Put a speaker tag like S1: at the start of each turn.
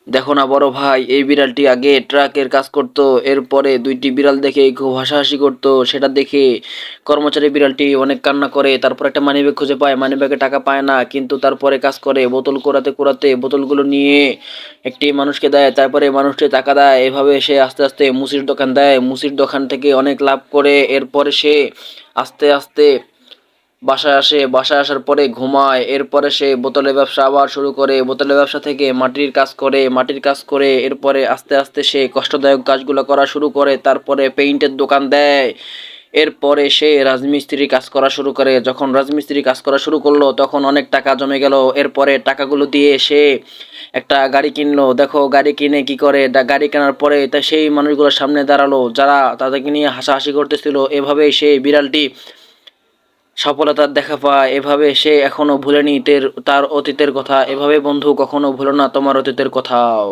S1: দেখো না বড় ভাই, এই বিড়ালটি আগে ট্রাকের কাজ করত, এরপরে দুইটি বিড়াল দেখে খুব হাসাহাসি করতো। সেটা দেখে কর্মচারী বিড়ালটি অনেক কান্না করে, তারপর একটা মানিব্যাগ খুঁজে পায়, মানিব্যাগে টাকা পায় না, কিন্তু তারপরে কাজ করে বোতল কুড়াতে কুড়াতে বোতলগুলো নিয়ে একটি মানুষকে দেয়, তারপরে মানুষটি টাকা দেয়। এভাবে সে আস্তে আস্তে মুচির দোকান দেয়, মুচির দোকান থেকে অনেক লাভ করে। এরপরে সে আস্তে আস্তে বাসায় আসে, বাসায় আসার পরে ঘুমায়। এরপরে সে বোতলের ব্যবসা আবার শুরু করে, বোতলের ব্যবসা থেকে মাটির কাজ করে, মাটির কাজ করে এরপরে আস্তে আস্তে সে কষ্টদায়ক কাজগুলো করা শুরু করে, তারপরে পেইন্টের দোকান দেয়। এরপরে সে রাজমিস্ত্রি কাজ করা শুরু করে। যখন রাজমিস্ত্রি কাজ করা শুরু করলো তখন অনেক টাকা জমে গেল। এরপরে টাকাগুলো দিয়ে সে একটা গাড়ি কিনলো। দেখো গাড়ি কিনে কি করে, গাড়ি কেনার পরে তা সেই মানুষগুলোর সামনে দাঁড়ালো যারা তাদেরকে নিয়ে হাসাহাসি করতেছিল। এভাবেই সেই বিড়ালটি সফলতার দেখা পায়। এভাবে সে এখনো ভুলেনি তার অতীতের কথা। এভাবে বন্ধু কখনো ভুলো না তোমার অতীতের কথাও।